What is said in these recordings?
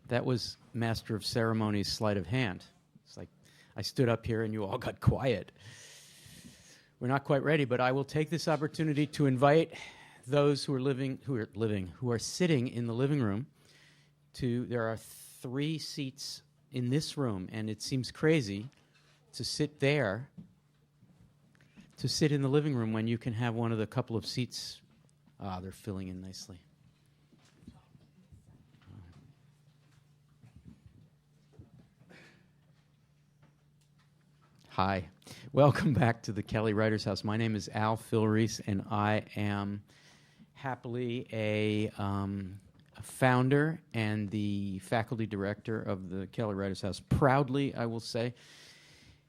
That was Master of Ceremonies' sleight of hand. It's like I stood up here and you all got quiet. We're not quite ready, but I will take this opportunity to invite those who are sitting in the living room. There are 3 seats in this room, and it seems crazy to sit there, to sit in the living room when you can have one of the couple of seats. They're filling in nicely. Hi. Welcome back to the Kelly Writers House. My name is Al Philreese, and I am happily a founder and the faculty director of the Kelly Writers House. Proudly, I will say.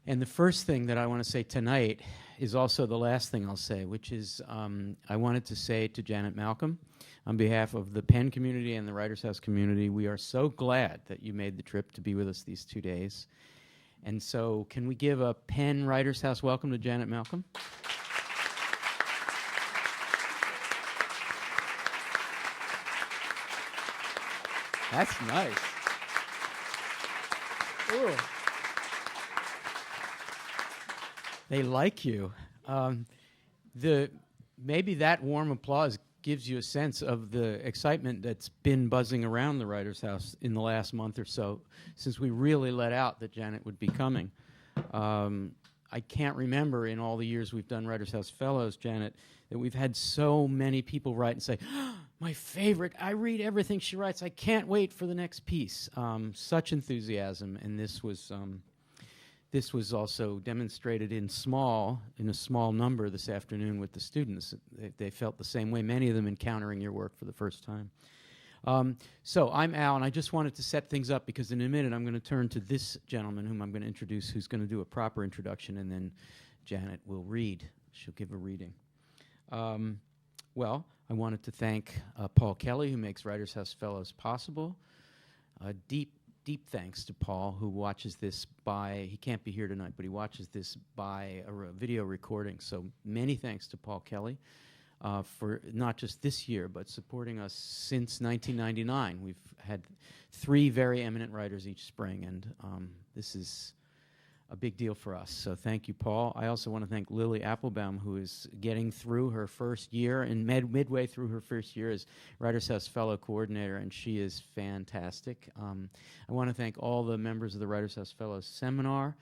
And the first thing that I want to say tonight is also the last thing I'll say, which is I wanted to say to Janet Malcolm, on behalf of the Penn community and the Writers House community, we are so glad that you made the trip to be with us these 2 days. And so can we give a Penn Writers House welcome to Janet Malcolm? That's nice. Ooh. They like you. Maybe that warm applause gives you a sense of the excitement that's been buzzing around the Writers House in the last month or so, since we really let out that Janet would be coming. I can't remember in all the years we've done Writers House Fellows, Janet, that we've had so many people write and say, oh, my favorite, I read everything she writes, I can't wait for the next piece. Such enthusiasm, and this was also demonstrated in a small number this afternoon with the students. They felt the same way, many of them encountering your work for the first time. So I'm Al, and I just wanted to set things up because in a minute I'm going to turn to this gentleman whom I'm going to introduce, who's going to do a proper introduction, and then Janet will read. She'll give a reading. Well, I wanted to thank Paul Kelly, who makes Writers House Fellows possible. Deep thanks to Paul, who watches this he can't be here tonight, but he watches this by a video recording. So many thanks to Paul Kelly for not just this year, but supporting us since 1999. We've had 3 very eminent writers each spring, and this is a big deal for us. So thank you, Paul. I also want to thank Lily Applebaum, who is getting through her first year and midway through her first year as Writers House Fellow Coordinator, and she is fantastic. I want to thank all the members of the Writers House Fellows Seminar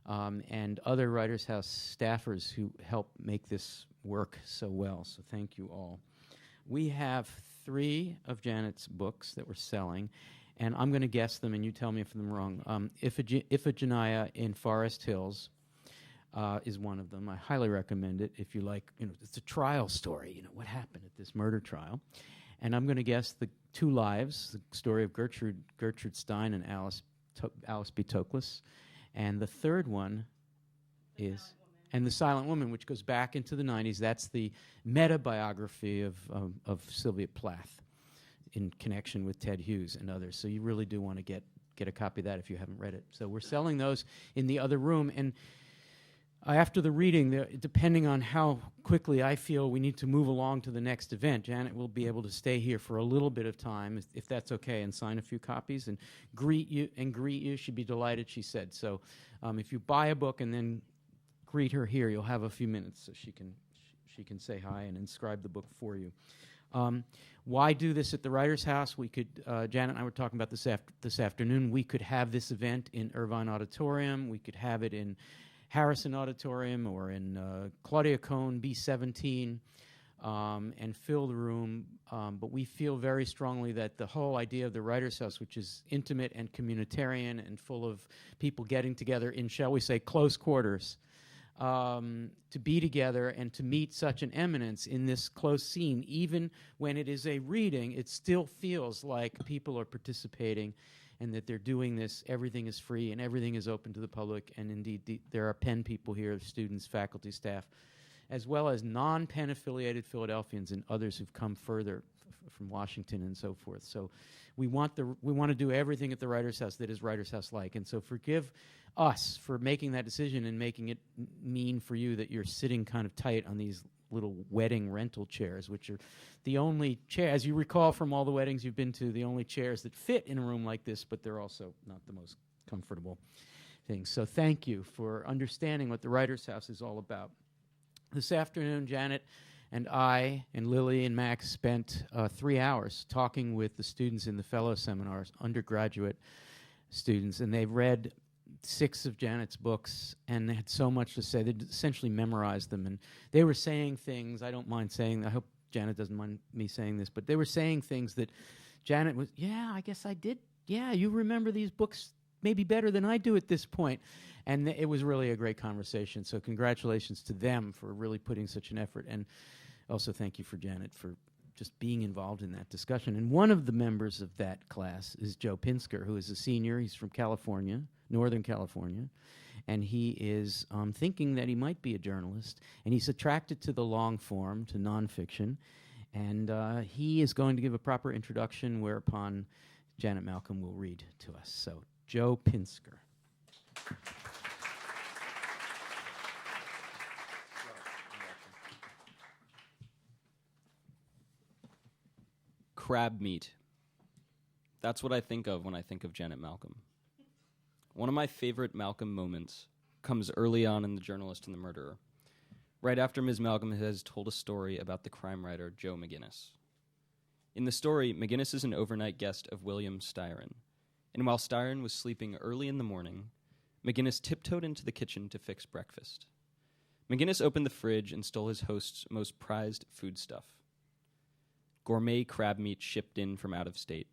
and other Writers House staffers who help make this work so well. So thank you all. We have 3 of Janet's books that we're selling, and I'm going to guess them, and you tell me if I'm wrong. Iphigenia in Forest Hills is one of them. I highly recommend it if you like. It's a trial story. What happened at this murder trial? And I'm going to guess the 2 Lives, the story of Gertrude Stein and Alice B. Toklas, and the third one is The Silent Woman, which goes back into the 90s. That's the meta-biography of Sylvia Plath, in connection with Ted Hughes and others. So you really do want to get a copy of that if you haven't read it. So we're selling those in the other room. And after the reading, depending on how quickly I feel we need to move along to the next event, Janet will be able to stay here for a little bit of time, if that's okay, and sign a few copies and greet you. She'd be delighted, she said. So if you buy a book and then greet her here, you'll have a few minutes so she can say hi and inscribe the book for you. Why do this at the Writers House? We could, Janet and I were talking about this afternoon, we could have this event in Irvine Auditorium, we could have it in Harrison Auditorium or in Claudia Cohn B17 and fill the room, but we feel very strongly that the whole idea of the Writers House, which is intimate and communitarian and full of people getting together in, shall we say, close quarters, to be together and to meet such an eminence in this close scene, even when it is a reading, it still feels like people are participating and that they're doing this. Everything is free and everything is open to the public, and indeed there are Penn people here, students, faculty, staff, as well as non-Penn affiliated Philadelphians and others who've come further from Washington and so forth. So we want to do everything at the Writers House that is Writers House-like, and so forgive us for making that decision and making it mean for you that you're sitting kind of tight on these little wedding rental chairs, which are the only chair, as you recall from all the weddings you've been to, the only chairs that fit in a room like this, but they're also not the most comfortable things. So thank you for understanding what the Writers' House is all about. This afternoon, Janet and I and Lily and Max spent 3 hours talking with the students in the fellow seminars, undergraduate students, and they've read 6 of Janet's books, and they had so much to say. They essentially memorized them, and they were saying things, I don't mind saying, I hope Janet doesn't mind me saying this, but they were saying things that Janet was, yeah, I guess I did. Yeah, you remember these books maybe better than I do at this point. And it was really a great conversation. So congratulations to them for really putting such an effort. And also thank you for Janet for just being involved in that discussion. And one of the members of that class is Joe Pinsker, who is a senior. He's from California, Northern California. And he is thinking that he might be a journalist. And he's attracted to the long form, to nonfiction. And he is going to give a proper introduction, whereupon Janet Malcolm will read to us. So, Joe Pinsker. Crab meat. That's what I think of when I think of Janet Malcolm. One of my favorite Malcolm moments comes early on in The Journalist and the Murderer, right after Ms. Malcolm has told a story about the crime writer Joe McGinnis. In the story, McGinnis is an overnight guest of William Styron, and while Styron was sleeping early in the morning, McGinnis tiptoed into the kitchen to fix breakfast. McGinnis opened the fridge and stole his host's most prized foodstuff, gourmet crab meat shipped in from out of state,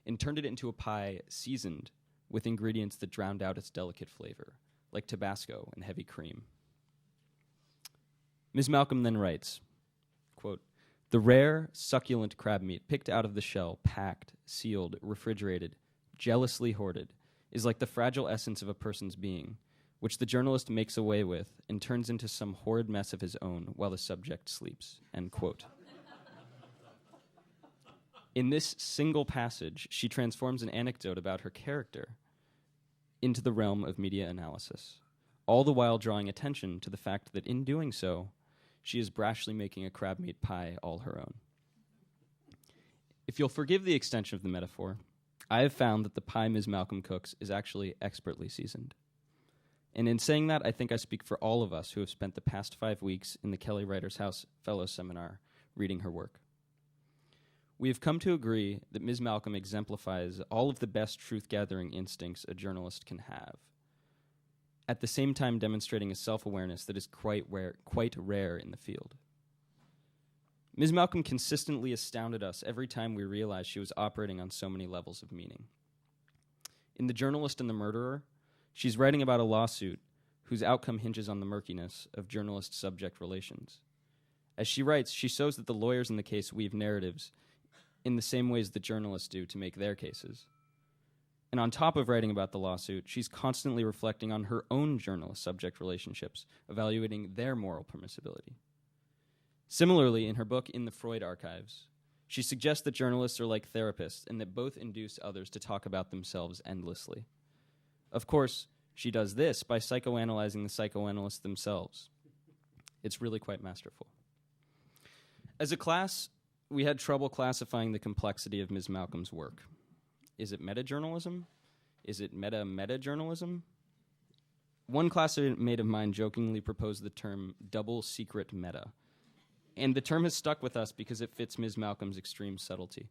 and turned it into a pie seasoned with ingredients that drowned out its delicate flavor, like Tabasco and heavy cream. Ms. Malcolm then writes, quote, "The rare, succulent crab meat picked out of the shell, packed, sealed, refrigerated, jealously hoarded, is like the fragile essence of a person's being, which the journalist makes away with and turns into some horrid mess of his own while the subject sleeps," end quote. In this single passage, she transforms an anecdote about her character into the realm of media analysis, all the while drawing attention to the fact that in doing so, she is brashly making a crab meat pie all her own. If you'll forgive the extension of the metaphor, I have found that the pie Ms. Malcolm cooks is actually expertly seasoned. And in saying that, I think I speak for all of us who have spent the past 5 weeks in the Kelly Writers' House Fellow Seminar reading her work. We have come to agree that Ms. Malcolm exemplifies all of the best truth-gathering instincts a journalist can have, at the same time demonstrating a self-awareness that is quite rare in the field. Ms. Malcolm consistently astounded us every time we realized she was operating on so many levels of meaning. In The Journalist and the Murderer, she's writing about a lawsuit whose outcome hinges on the murkiness of journalist-subject relations. As she writes, she shows that the lawyers in the case weave narratives in the same ways that journalists do to make their cases. And on top of writing about the lawsuit, she's constantly reflecting on her own journalist-subject relationships, evaluating their moral permissibility. Similarly, in her book In the Freud Archives, she suggests that journalists are like therapists and that both induce others to talk about themselves endlessly. Of course, she does this by psychoanalyzing the psychoanalysts themselves. It's really quite masterful. As a class, we had trouble classifying the complexity of Ms. Malcolm's work. Is it meta-journalism? Is it meta-meta-journalism? One classmate of mine jokingly proposed the term double secret meta, and the term has stuck with us because it fits Ms. Malcolm's extreme subtlety.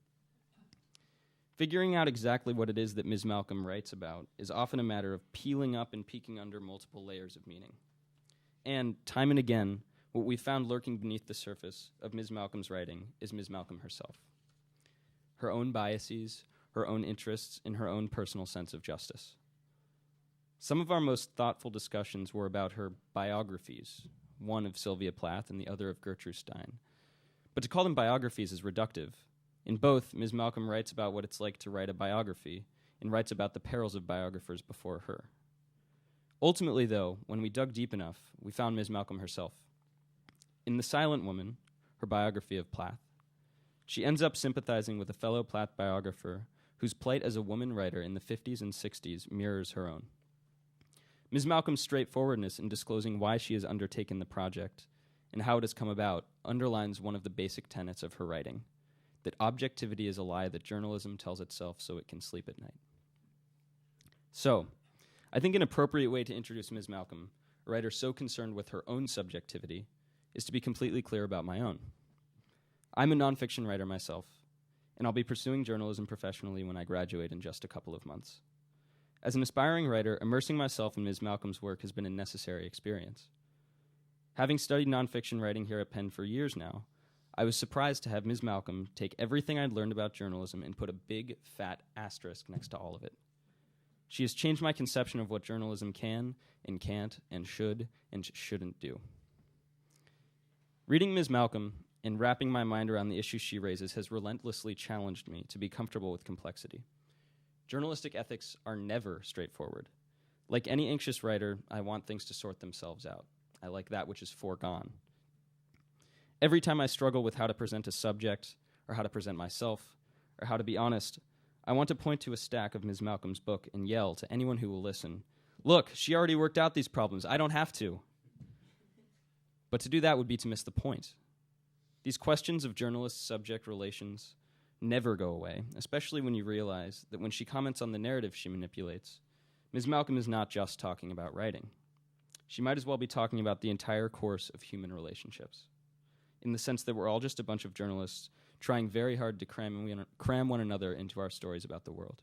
Figuring out exactly what it is that Ms. Malcolm writes about is often a matter of peeling up and peeking under multiple layers of meaning. And time and again, what we found lurking beneath the surface of Ms. Malcolm's writing is Ms. Malcolm herself. Her own biases, her own interests, and her own personal sense of justice. Some of our most thoughtful discussions were about her biographies, one of Sylvia Plath and the other of Gertrude Stein. But to call them biographies is reductive. In both, Ms. Malcolm writes about what it's like to write a biography and writes about the perils of biographers before her. Ultimately, though, when we dug deep enough, we found Ms. Malcolm herself. In The Silent Woman, her biography of Plath, she ends up sympathizing with a fellow Plath biographer whose plight as a woman writer in the 50s and 60s mirrors her own. Ms. Malcolm's straightforwardness in disclosing why she has undertaken the project and how it has come about underlines one of the basic tenets of her writing, that objectivity is a lie that journalism tells itself so it can sleep at night. So, I think an appropriate way to introduce Ms. Malcolm, a writer so concerned with her own subjectivity, is to be completely clear about my own. I'm a nonfiction writer myself, and I'll be pursuing journalism professionally when I graduate in just a couple of months. As an aspiring writer, immersing myself in Ms. Malcolm's work has been a necessary experience. Having studied nonfiction writing here at Penn for years now, I was surprised to have Ms. Malcolm take everything I'd learned about journalism and put a big, fat asterisk next to all of it. She has changed my conception of what journalism can and can't and shouldn't do. Reading Ms. Malcolm and wrapping my mind around the issues she raises has relentlessly challenged me to be comfortable with complexity. Journalistic ethics are never straightforward. Like any anxious writer, I want things to sort themselves out. I like that which is foregone. Every time I struggle with how to present a subject, or how to present myself, or how to be honest, I want to point to a stack of Ms. Malcolm's book and yell to anyone who will listen, "Look, she already worked out these problems. I don't have to." But to do that would be to miss the point. These questions of journalist-subject relations never go away, especially when you realize that when she comments on the narrative she manipulates, Ms. Malcolm is not just talking about writing. She might as well be talking about the entire course of human relationships, in the sense that we're all just a bunch of journalists trying very hard to cram one another into our stories about the world.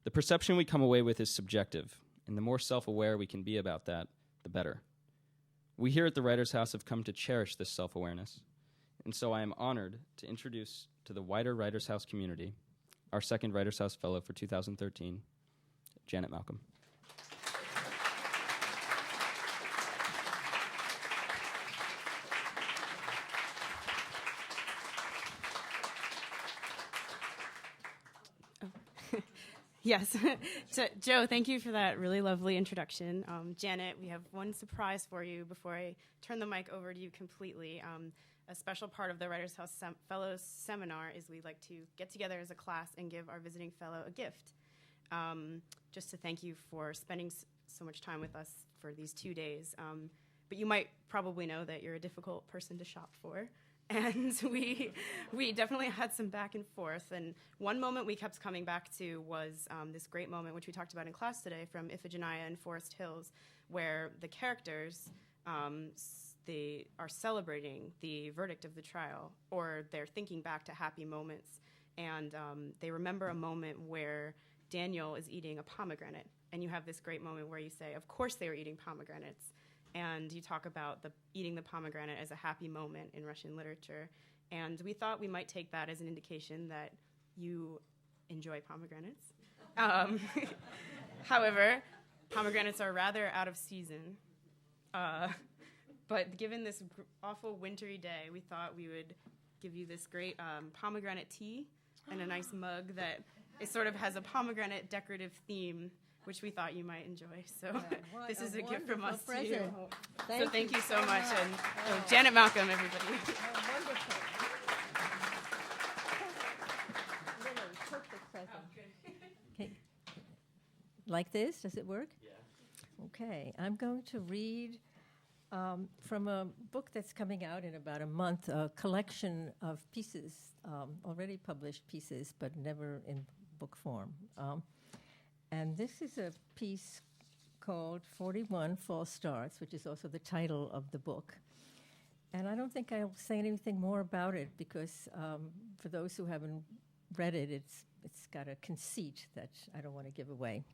The perception we come away with is subjective, and the more self-aware we can be about that, the better. We here at the Writers' House have come to cherish this self-awareness, and so I am honored to introduce to the wider Writers' House community our second Writers' House Fellow for 2013, Janet Malcolm. Yes. So, Joe, thank you for that really lovely introduction. Janet, we have one surprise for you before I turn the mic over to you completely. A special part of the Writers' House Fellows Seminar is we like to get together as a class and give our visiting fellow a gift, just to thank you for spending so much time with us for these 2 days. But you might probably know that you're a difficult person to shop for. And we definitely had some back and forth. And one moment we kept coming back to was this great moment, which we talked about in class today, from Iphigenia and Forest Hills, where the characters, they are celebrating the verdict of the trial, or they're thinking back to happy moments. And they remember a moment where Daniel is eating a pomegranate. And you have this great moment where you say, of course they were eating pomegranates. And you talk about eating the pomegranate as a happy moment in Russian literature. And we thought we might take that as an indication that you enjoy pomegranates. However, pomegranates are rather out of season. But given this awful wintry day, we thought we would give you this great pomegranate tea and a nice mug that it sort of has a pomegranate decorative theme, which we thought you might enjoy. So this is a gift from us to you. Thank you so much. And Janet Malcolm, everybody. Oh, wonderful. Literally perfect present. Okay. Like this? Does it work? Yeah. Okay. I'm going to read from a book that's coming out in about a month, a collection of pieces, already published pieces, but never in book form. And this is a piece called 41 False Starts, which is also the title of the book. And I don't think I'll say anything more about it because for those who haven't read it, it's got a conceit that I don't want to give away.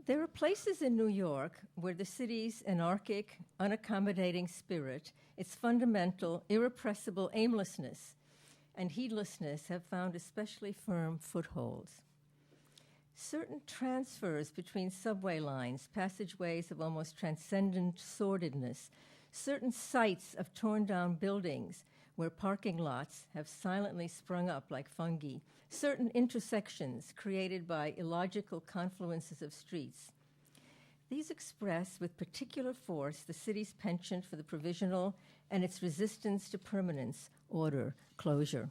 There are places in New York where the city's anarchic, unaccommodating spirit, its fundamental, irrepressible aimlessness and heedlessness have found especially firm footholds. Certain transfers between subway lines, passageways of almost transcendent sordidness, certain sites of torn-down buildings where parking lots have silently sprung up like fungi, certain intersections created by illogical confluences of streets. These express with particular force the city's penchant for the provisional and its resistance to permanence, order, closure.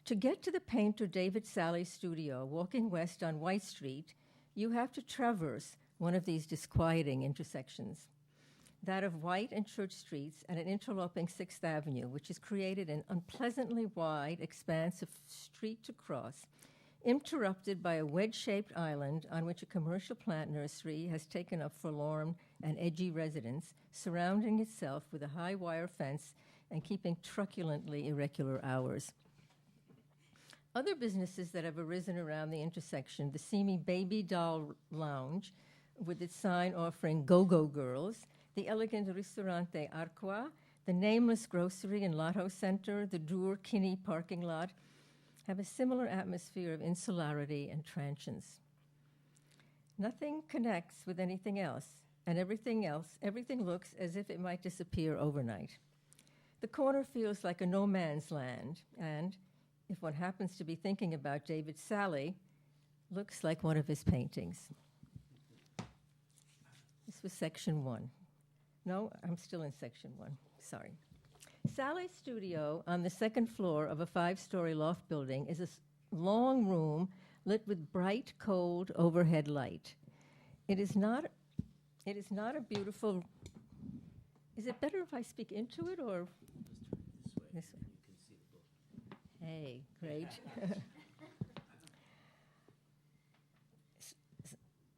To get to the painter David Sally's studio, walking west on White Street, you have to traverse one of these disquieting intersections, that of White and Church Streets and an interloping 6th Avenue, which has created an unpleasantly wide expanse of street to cross, interrupted by a wedge-shaped island on which a commercial plant nursery has taken up forlorn and edgy residence, surrounding itself with a high wire fence and keeping truculently irregular hours. Other businesses that have arisen around the intersection, the seamy Baby Doll Lounge, with its sign offering go-go girls, the elegant Ristorante Arqua, the nameless grocery and lotto center, the Dur Kinney parking lot, have a similar atmosphere of insularity and transience. Nothing connects with anything else, and everything looks as if it might disappear overnight. The corner feels like a no man's land, and if one happens to be thinking about David Sally, looks like one of his paintings. This was section 1. No, I'm still in section 1. Sorry. Sally's studio on the second floor of a 5-story loft building is a long room lit with bright, cold overhead light. It is not a beautiful. Is it better if I speak into it or this way? Hey, great.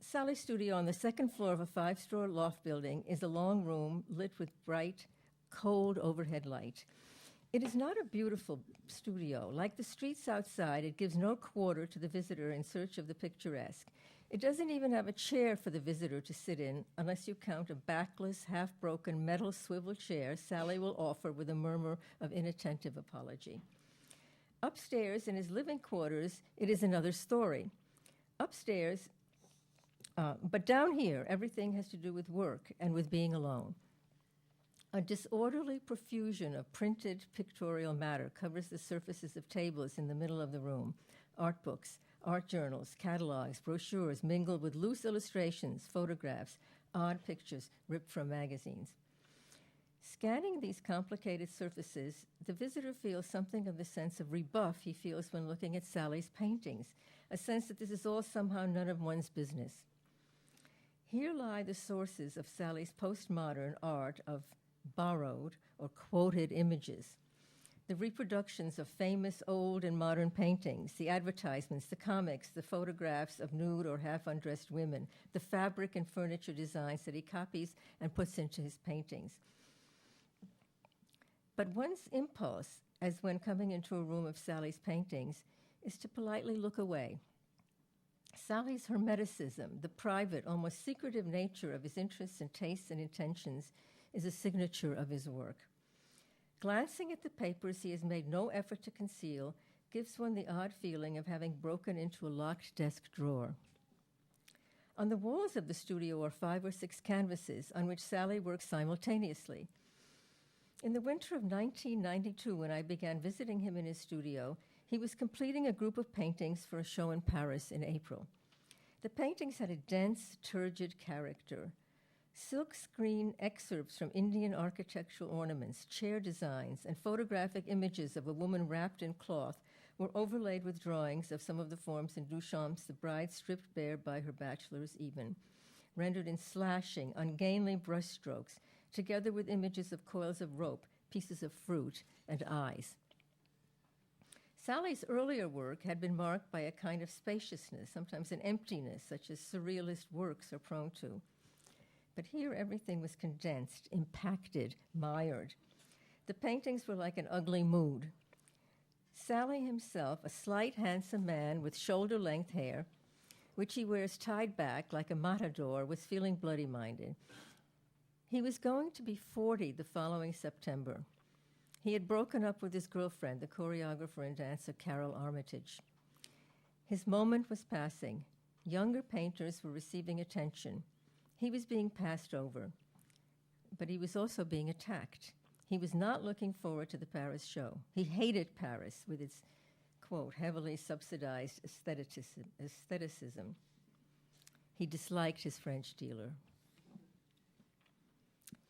Sally's studio on the second floor of a 5-story loft building is a long room lit with bright, cold overhead light. It is not a beautiful studio. Like the streets outside, it gives no quarter to the visitor in search of the picturesque. It doesn't even have a chair for the visitor to sit in, unless you count a backless, half-broken metal swivel chair Sally will offer with a murmur of inattentive apology. Upstairs, in his living quarters, it is another story. Upstairs, but down here, everything has to do with work and with being alone. A disorderly profusion of printed pictorial matter covers the surfaces of tables in the middle of the room. Art books, art journals, catalogs, brochures mingled with loose illustrations, photographs, odd pictures ripped from magazines. Scanning these complicated surfaces, the visitor feels something of the sense of rebuff he feels when looking at Sally's paintings, a sense that this is all somehow none of one's business. Here lie the sources of Sally's postmodern art of borrowed or quoted images, the reproductions of famous old and modern paintings, the advertisements, the comics, the photographs of nude or half-undressed women, the fabric and furniture designs that he copies and puts into his paintings. But one's impulse, as when coming into a room of Sally's paintings, is to politely look away. Sally's hermeticism, the private, almost secretive nature of his interests and tastes and intentions, is a signature of his work. Glancing at the papers he has made no effort to conceal gives one the odd feeling of having broken into a locked desk drawer. On the walls of the studio are 5 or 6 canvases on which Sally works simultaneously. In the winter of 1992, when I began visiting him in his studio, he was completing a group of paintings for a show in Paris in April. The paintings had a dense, turgid character. Silk-screen excerpts from Indian architectural ornaments, chair designs, and photographic images of a woman wrapped in cloth were overlaid with drawings of some of the forms in Duchamp's The Bride Stripped Bare by Her Bachelor's Even, rendered in slashing, ungainly brushstrokes, together with images of coils of rope, pieces of fruit, and eyes. Sally's earlier work had been marked by a kind of spaciousness, sometimes an emptiness, such as surrealist works are prone to. But here everything was condensed, impacted, mired. The paintings were like an ugly mood. Sally himself, a slight, handsome man with shoulder-length hair, which he wears tied back like a matador, was feeling bloody-minded. He was going to be 40 the following September. He had broken up with his girlfriend, the choreographer and dancer Carol Armitage. His moment was passing. Younger painters were receiving attention. He was being passed over, but he was also being attacked. He was not looking forward to the Paris show. He hated Paris with its, quote, heavily subsidized aestheticism. He disliked his French dealer.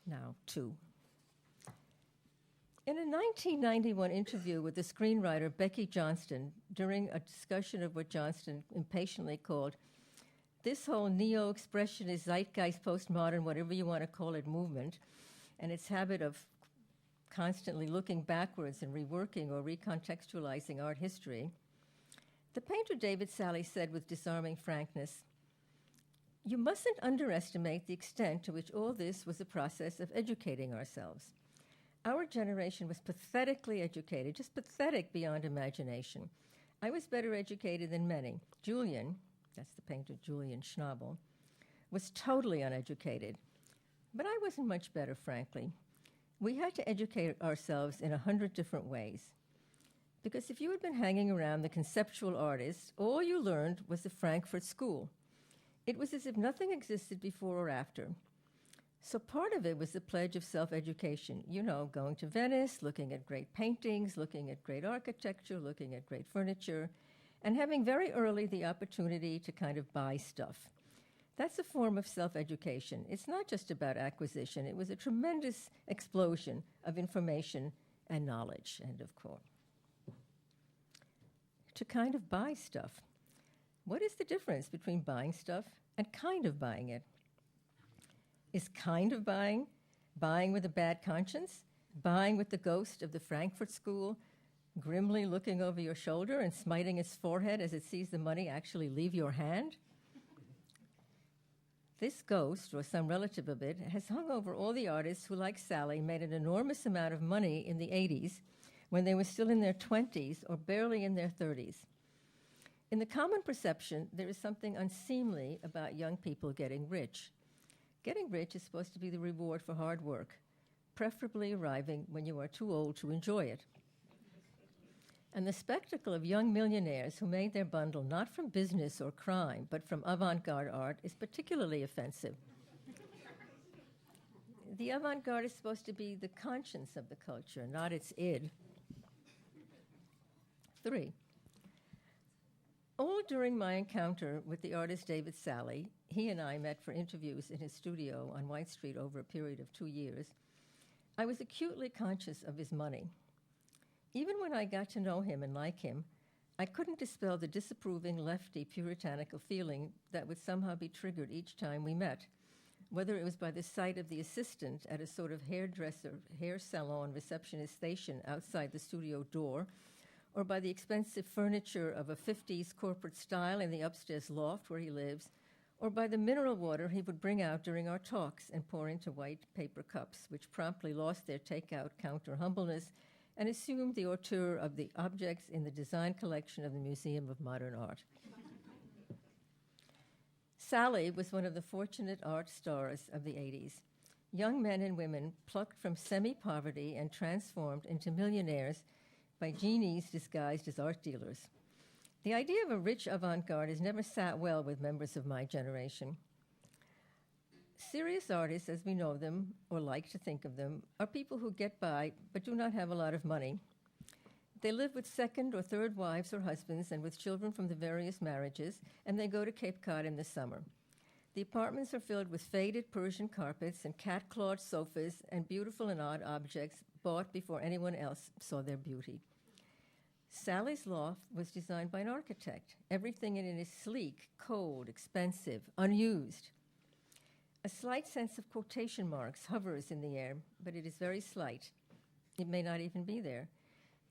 Now, 2. In a 1991 interview with the screenwriter Becky Johnston, during a discussion of what Johnston impatiently called this whole neo-expressionist, zeitgeist, postmodern, whatever you want to call it, movement, and its habit of constantly looking backwards and reworking or recontextualizing art history, the painter David Salle said with disarming frankness, "You mustn't underestimate the extent to which all this was a process of educating ourselves. Our generation was pathetically educated, just pathetic beyond imagination. I was better educated than many. Julian," that's the painter Julian Schnabel, "was totally uneducated. But I wasn't much better, frankly. We had to educate ourselves in 100 different ways. Because if you had been hanging around the conceptual artists, all you learned was the Frankfurt School. It was as if nothing existed before or after. So part of it was the pledge of self-education, you know, going to Venice, looking at great paintings, looking at great architecture, looking at great furniture, and having very early the opportunity to kind of buy stuff. That's a form of self-education. It's not just about acquisition. It was a tremendous explosion of information and knowledge," end of quote. To kind of buy stuff. What is the difference between buying stuff and kind of buying it? Is kind of buying with a bad conscience, buying with the ghost of the Frankfurt School, grimly looking over your shoulder and smiting its forehead as it sees the money actually leave your hand? This ghost, or some relative of it, has hung over all the artists who, like Sally, made an enormous amount of money in the 80s when they were still in their 20s or barely in their 30s. In the common perception, there is something unseemly about young people getting rich. Getting rich is supposed to be the reward for hard work, preferably arriving when you are too old to enjoy it. And the spectacle of young millionaires who made their bundle not from business or crime, but from avant-garde art is particularly offensive. The avant-garde is supposed to be the conscience of the culture, not its id. 3. All during my encounter with the artist David Salle, he and I met for interviews in his studio on White Street over a period of 2 years, I was acutely conscious of his money. Even when I got to know him and like him, I couldn't dispel the disapproving, lefty, puritanical feeling that would somehow be triggered each time we met, whether it was by the sight of the assistant at a sort of hairdresser, hair salon receptionist station outside the studio door, or by the expensive furniture of a 50s corporate style in the upstairs loft where he lives, or by the mineral water he would bring out during our talks and pour into white paper cups, which promptly lost their takeout counter humbleness and assumed the hauteur of the objects in the design collection of the Museum of Modern Art. Salle was one of the fortunate art stars of the 80s. Young men and women plucked from semi-poverty and transformed into millionaires by genies disguised as art dealers. The idea of a rich avant-garde has never sat well with members of my generation. Serious artists, as we know them, or like to think of them, are people who get by but do not have a lot of money. They live with second or third wives or husbands and with children from the various marriages, and they go to Cape Cod in the summer. The apartments are filled with faded Persian carpets and cat-clawed sofas and beautiful and odd objects bought before anyone else saw their beauty. Sally's loft was designed by an architect. Everything in it is sleek, cold, expensive, unused. A slight sense of quotation marks hovers in the air, but it is very slight. It may not even be there.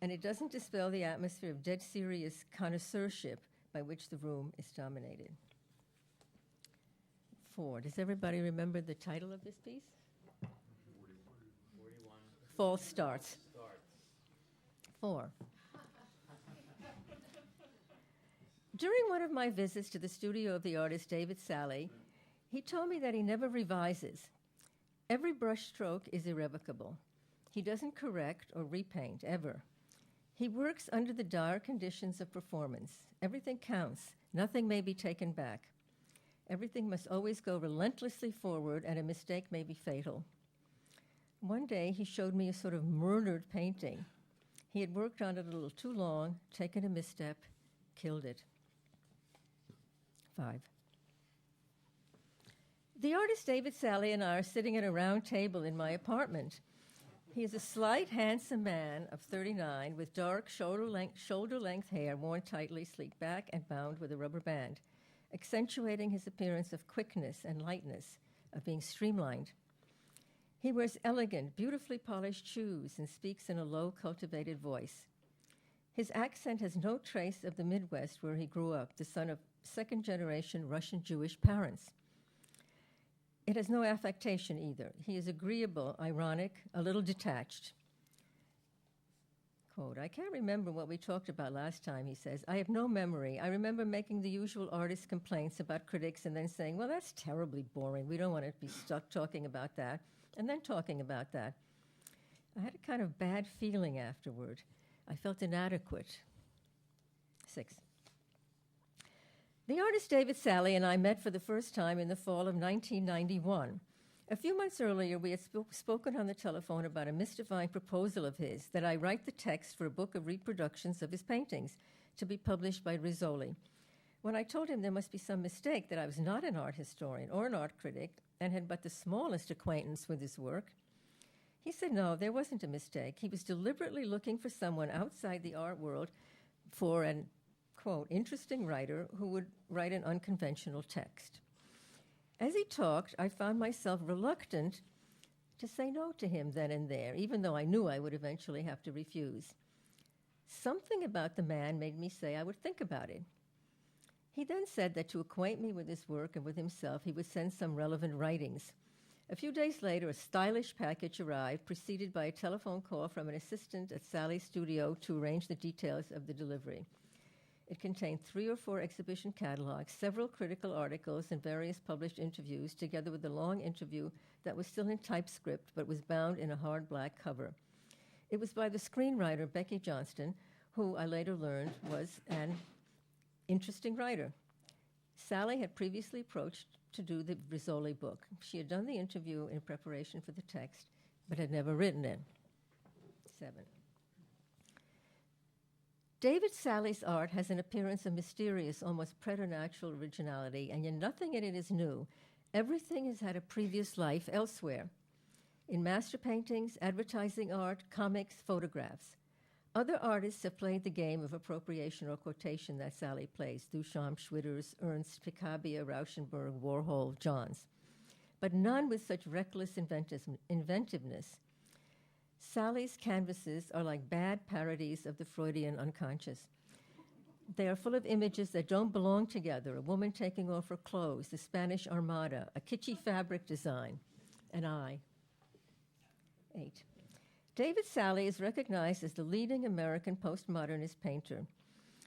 And it doesn't dispel the atmosphere of dead serious connoisseurship by which the room is dominated. 4. Does everybody remember the title of this piece? 41. False Starts. 4. During one of my visits to the studio of the artist David Salle, he told me that he never revises. Every brushstroke is irrevocable. He doesn't correct or repaint, ever. He works under the dire conditions of performance. Everything counts. Nothing may be taken back. Everything must always go relentlessly forward, and a mistake may be fatal. One day, he showed me a sort of murdered painting. He had worked on it a little too long, taken a misstep, killed it. 5. The artist David Salle and I are sitting at a round table in my apartment. He is a slight, handsome man of 39 with dark shoulder-length hair worn tightly sleeked back and bound with a rubber band, accentuating his appearance of quickness and lightness, of being streamlined. He wears elegant, beautifully polished shoes and speaks in a low, cultivated voice. His accent has no trace of the Midwest where he grew up, the son of second-generation Russian Jewish parents. It has no affectation either. He is agreeable, ironic, a little detached. Quote, I can't remember what we talked about last time, he says. I have no memory. I remember making the usual artist complaints about critics and then saying, well, that's terribly boring. We don't want to be stuck talking about that, and then talking about that. I had a kind of bad feeling afterward. I felt inadequate. 6. The artist David Sally and I met for the first time in the fall of 1991. A few months earlier, we had spoken on the telephone about a mystifying proposal of his that I write the text for a book of reproductions of his paintings to be published by Rizzoli. When I told him there must be some mistake, that I was not an art historian or an art critic and had but the smallest acquaintance with his work, he said no, there wasn't a mistake. He was deliberately looking for someone outside the art world for an, quote, interesting writer who would write an unconventional text. As he talked, I found myself reluctant to say no to him then and there, even though I knew I would eventually have to refuse. Something about the man made me say I would think about it. He then said that to acquaint me with his work and with himself, he would send some relevant writings. A few days later, a stylish package arrived, preceded by a telephone call from an assistant at Sally's studio to arrange the details of the delivery. It contained 3 or 4 exhibition catalogs, several critical articles, and various published interviews, together with a long interview that was still in typescript but was bound in a hard black cover. It was by the screenwriter Becky Johnston, who I later learned was an interesting writer. Sally had previously approached to do the Rizzoli book. She had done the interview in preparation for the text, but had never written it. 7. David Sally's art has an appearance of mysterious, almost preternatural originality, and yet nothing in it is new. Everything has had a previous life elsewhere. In master paintings, advertising art, comics, photographs. Other artists have played the game of appropriation or quotation that Sally plays, Duchamp, Schwitters, Ernst, Picabia, Rauschenberg, Warhol, Johns. But none with such reckless inventiveness. Sally's canvases are like bad parodies of the Freudian unconscious. They are full of images that don't belong together, a woman taking off her clothes, the Spanish Armada, a kitschy fabric design, an eye. 8. David Sally is recognized as the leading American postmodernist painter.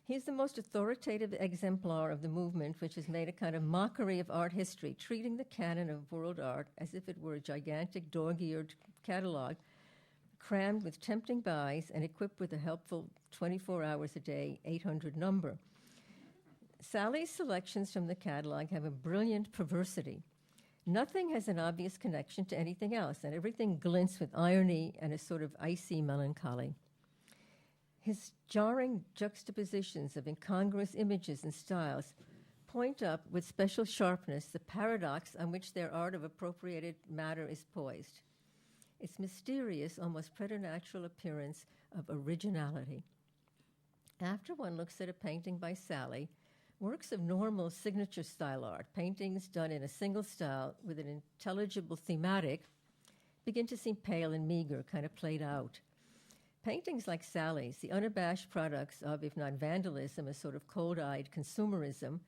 He is the most authoritative exemplar of the movement, which has made a kind of mockery of art history, treating the canon of world art as if it were a gigantic dog-eared catalog crammed with tempting buys and equipped with a helpful 24 hours a day, 800 number. Sally's selections from the catalog have a brilliant perversity. Nothing has an obvious connection to anything else, and everything glints with irony and a sort of icy melancholy. His jarring juxtapositions of incongruous images and styles point up with special sharpness the paradox on which their art of appropriated matter is poised. Its mysterious, almost preternatural appearance of originality. After one looks at a painting by Sally, works of normal signature style art, paintings done in a single style with an intelligible thematic, begin to seem pale and meager, kind of played out. Paintings like Sally's, the unabashed products of, if not vandalism, a sort of cold-eyed consumerism,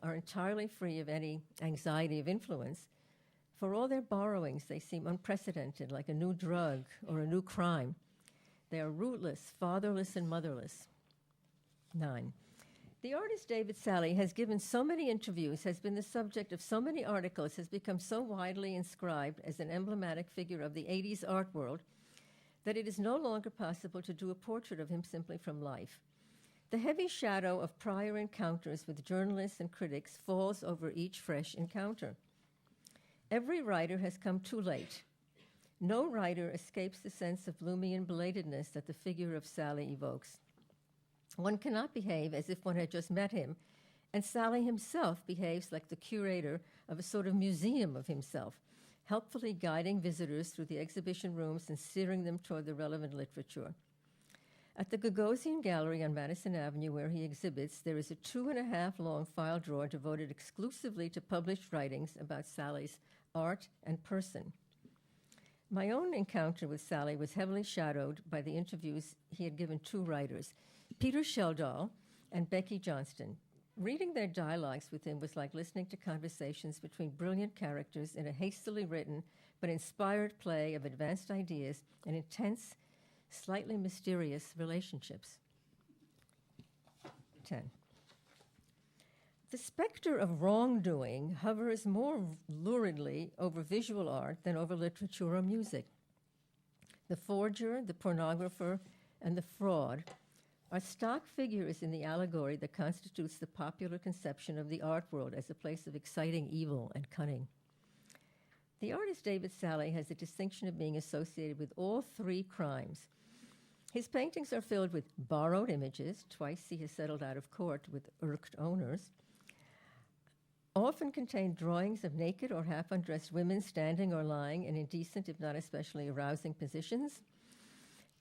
are entirely free of any anxiety of influence. For all their borrowings, they seem unprecedented, like a new drug or a new crime. They are rootless, fatherless, and motherless. 9. The artist David Sally has given so many interviews, has been the subject of so many articles, has become so widely inscribed as an emblematic figure of the 80s art world, that it is no longer possible to do a portrait of him simply from life. The heavy shadow of prior encounters with journalists and critics falls over each fresh encounter. Every writer has come too late. No writer escapes the sense of Bloomian belatedness that the figure of Sally evokes. One cannot behave as if one had just met him, and Sally himself behaves like the curator of a sort of museum of himself, helpfully guiding visitors through the exhibition rooms and steering them toward the relevant literature. At the Gagosian Gallery on Madison Avenue, where he exhibits, there is a 2.5-long file drawer devoted exclusively to published writings about Sally's art and person. My own encounter with Sally was heavily shadowed by the interviews he had given two writers, Peter Sheldall and Becky Johnston. Reading their dialogues with him was like listening to conversations between brilliant characters in a hastily written but inspired play of advanced ideas and intense, slightly mysterious relationships. 10. The specter of wrongdoing hovers more luridly over visual art than over literature or music. The forger, the pornographer, and the fraud are stock figures in the allegory that constitutes the popular conception of the art world as a place of exciting evil and cunning. The artist David Salle has the distinction of being associated with all three crimes. His paintings are filled with borrowed images. Twice he has settled out of court with irked owners. Often contain drawings of naked or half-undressed women standing or lying in indecent, if not especially arousing positions,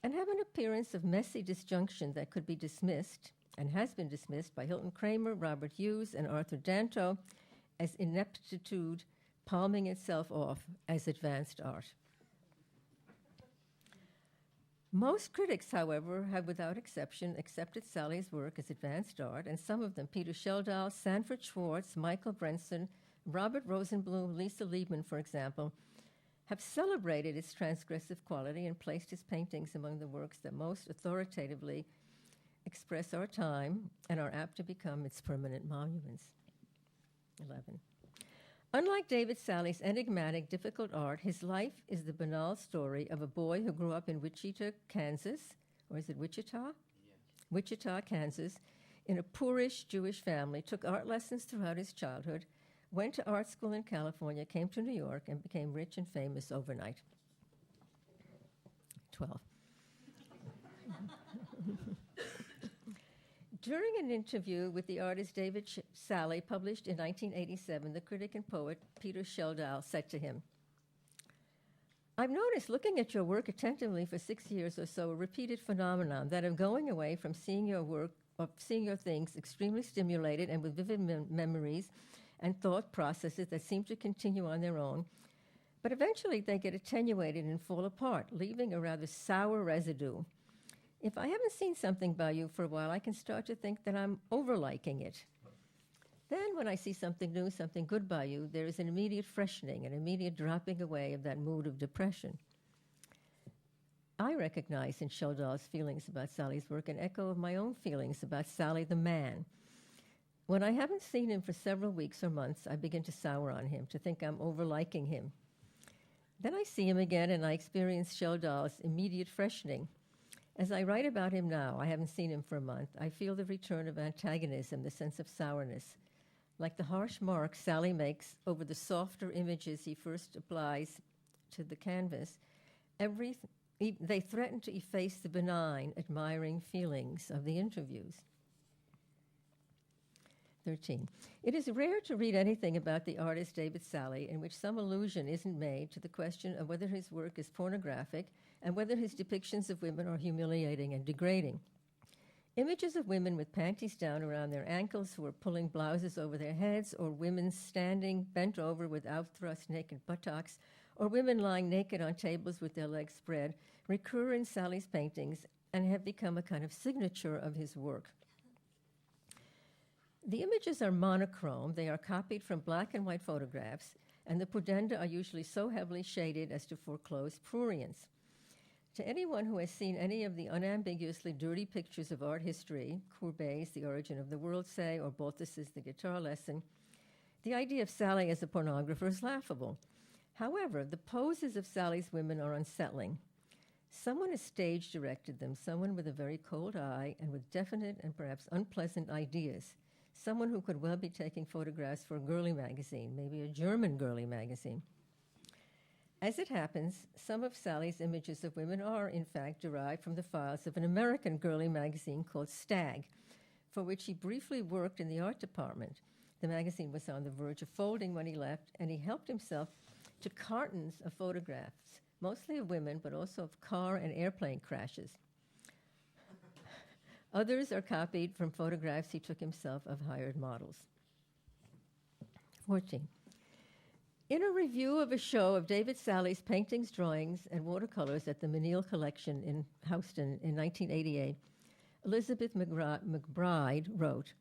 and have an appearance of messy disjunction that could be dismissed, and has been dismissed by Hilton Kramer, Robert Hughes, and Arthur Danto as ineptitude palming itself off as advanced art. Most critics, however, have without exception accepted Sally's work as advanced art, and some of them, Peter Sheldall, Sanford Schwartz, Michael Brenson, Robert Rosenblum, Lisa Liebman, for example, have celebrated its transgressive quality and placed his paintings among the works that most authoritatively express our time and are apt to become its permanent monuments. 11. Unlike David Salle's enigmatic, difficult art, his life is the banal story of a boy who grew up in Wichita, Kansas, or is it Wichita? Yeah. Wichita, Kansas, in a poorish Jewish family, took art lessons throughout his childhood, went to art school in California, came to New York, and became rich and famous overnight. 12. During an interview with the artist David Salle, published in 1987, the critic and poet Peter Sheldall said to him, "I've noticed, looking at your work attentively for 6 years or so, a repeated phenomenon, that of going away from seeing your work, of seeing your things extremely stimulated and with vivid memories and thought processes that seem to continue on their own, but eventually they get attenuated and fall apart, leaving a rather sour residue. If I haven't seen something by you for a while, I can start to think that I'm overliking it. Then when I see something new, something good by you, there is an immediate freshening, an immediate dropping away of that mood of depression." I recognize in Sheldall's feelings about Sally's work an echo of my own feelings about Sally the man. When I haven't seen him for several weeks or months, I begin to sour on him, to think I'm overliking him. Then I see him again, and I experience Sheldall's immediate freshening. As I write about him now, I haven't seen him for a month, I feel the return of antagonism, the sense of sourness. Like the harsh mark Sally makes over the softer images he first applies to the canvas, they threaten to efface the benign, admiring feelings of the interviews. 13. It is rare to read anything about the artist David Salle in which some allusion isn't made to the question of whether his work is pornographic and whether his depictions of women are humiliating and degrading. Images of women with panties down around their ankles who are pulling blouses over their heads, or women standing bent over with outthrust naked buttocks, or women lying naked on tables with their legs spread, recur in Sally's paintings and have become a kind of signature of his work. The images are monochrome. They are copied from black and white photographs, and the pudenda are usually so heavily shaded as to foreclose prurience. To anyone who has seen any of the unambiguously dirty pictures of art history, Courbet's The Origin of the World, say, or Balthus's The Guitar Lesson, the idea of Sally as a pornographer is laughable. However, the poses of Sally's women are unsettling. Someone has stage-directed them, someone with a very cold eye and with definite and perhaps unpleasant ideas, someone who could well be taking photographs for a girly magazine, maybe a German girly magazine. As it happens, some of Sally's images of women are, in fact, derived from the files of an American girly magazine called Stag, for which he briefly worked in the art department. The magazine was on the verge of folding when he left, and he helped himself to cartons of photographs, mostly of women, but also of car and airplane crashes. Others are copied from photographs he took himself of hired models. 14. In a review of a show of David Sally's paintings, drawings, and watercolors at the Menil Collection in Houston in 1988, Elizabeth McBride wrote,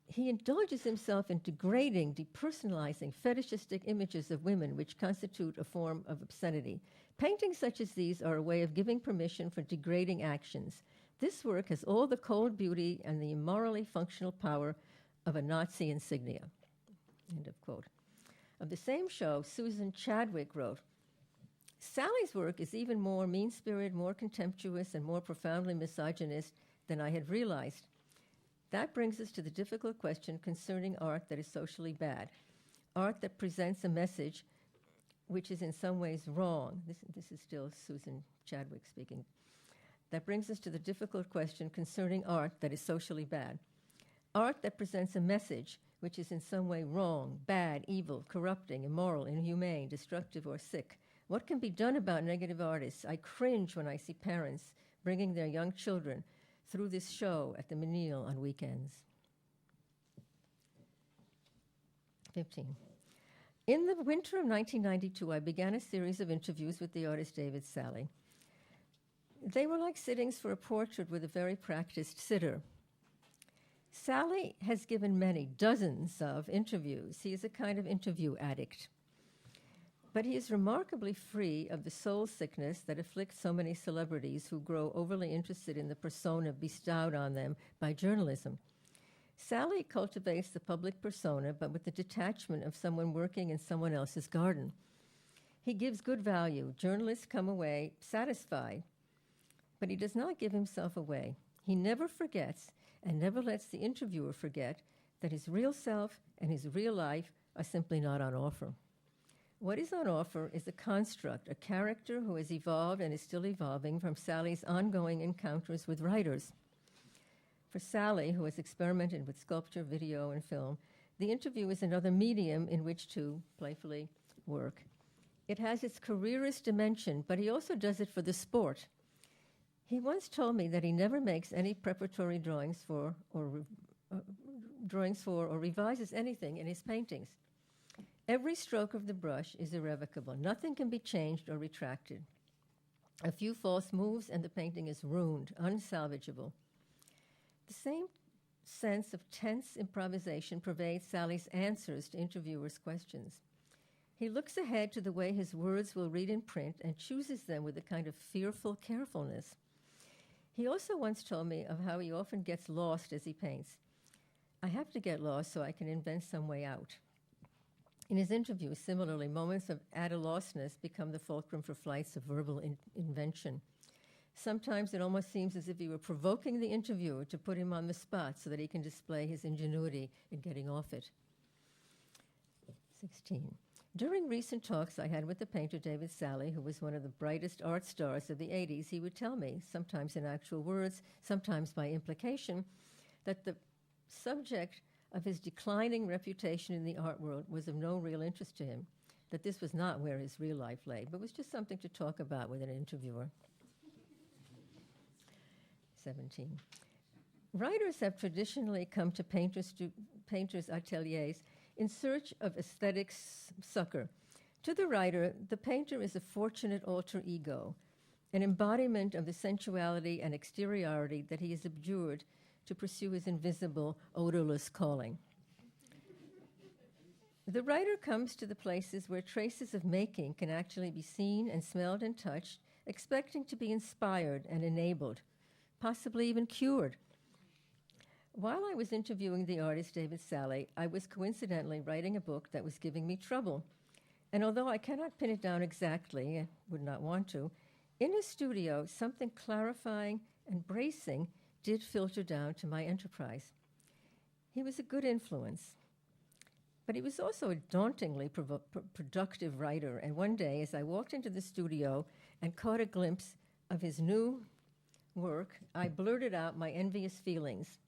"He indulges himself in degrading, depersonalizing, fetishistic images of women which constitute a form of obscenity. Paintings such as these are a way of giving permission for degrading actions. This work has all the cold beauty and the immorally functional power of a Nazi insignia." End of quote. Of the same show, Susan Chadwick wrote, "Sally's work is even more mean-spirited, more contemptuous, and more profoundly misogynist than I had realized. That brings us to the difficult question concerning art that is socially bad, art that presents a message which is in some ways wrong." This is still Susan Chadwick speaking. That brings us to the difficult question concerning art that is socially bad, art that presents a message which is in some way wrong, bad, evil, corrupting, immoral, inhumane, destructive, or sick. What can be done about negative artists? I cringe when I see parents bringing their young children through this show at the Menil on weekends. 15. In the winter of 1992, I began a series of interviews with the artist David Sally. They were like sittings for a portrait with a very practiced sitter. Sally has given many, dozens of interviews. He is a kind of interview addict. But he is remarkably free of the soul sickness that afflicts so many celebrities who grow overly interested in the persona bestowed on them by journalism. Sally cultivates the public persona, but with the detachment of someone working in someone else's garden. He gives good value. Journalists come away satisfied, but he does not give himself away. He never forgets and never lets the interviewer forget that his real self and his real life are simply not on offer. What is on offer is a construct, a character who has evolved and is still evolving from Sally's ongoing encounters with writers. For Sally, who has experimented with sculpture, video, and film, the interview is another medium in which to playfully work. It has its careerist dimension, but he also does it for the sport. He once told me that he never makes any preparatory drawings for or revises anything in his paintings. Every stroke of the brush is irrevocable. Nothing can be changed or retracted. A few false moves and the painting is ruined, unsalvageable. The same sense of tense improvisation pervades Sally's answers to interviewers' questions. He looks ahead to the way his words will read in print and chooses them with a kind of fearful carefulness. He also once told me of how he often gets lost as he paints. "I have to get lost so I can invent some way out." In his interviews, similarly, moments of at-a-lostness become the fulcrum for flights of verbal invention. Sometimes it almost seems as if he were provoking the interviewer to put him on the spot so that he can display his ingenuity in getting off it. 16. During recent talks I had with the painter David Sally, who was one of the brightest art stars of the 80s, he would tell me, sometimes in actual words, sometimes by implication, that the subject of his declining reputation in the art world was of no real interest to him, that this was not where his real life lay, but was just something to talk about with an interviewer. 17. Writers have traditionally come to painters' ateliers in search of aesthetic succor. To the writer, the painter is a fortunate alter ego, an embodiment of the sensuality and exteriority that he has abjured to pursue his invisible, odorless calling. The writer comes to the places where traces of making can actually be seen and smelled and touched, expecting to be inspired and enabled, possibly even cured. While I was interviewing the artist David Sally, I was coincidentally writing a book that was giving me trouble. And although I cannot pin it down exactly, I would not want to, in his studio, something clarifying and bracing did filter down to my enterprise. He was a good influence, but he was also a dauntingly productive writer. And one day, as I walked into the studio and caught a glimpse of his new work, I blurted out my envious feelings.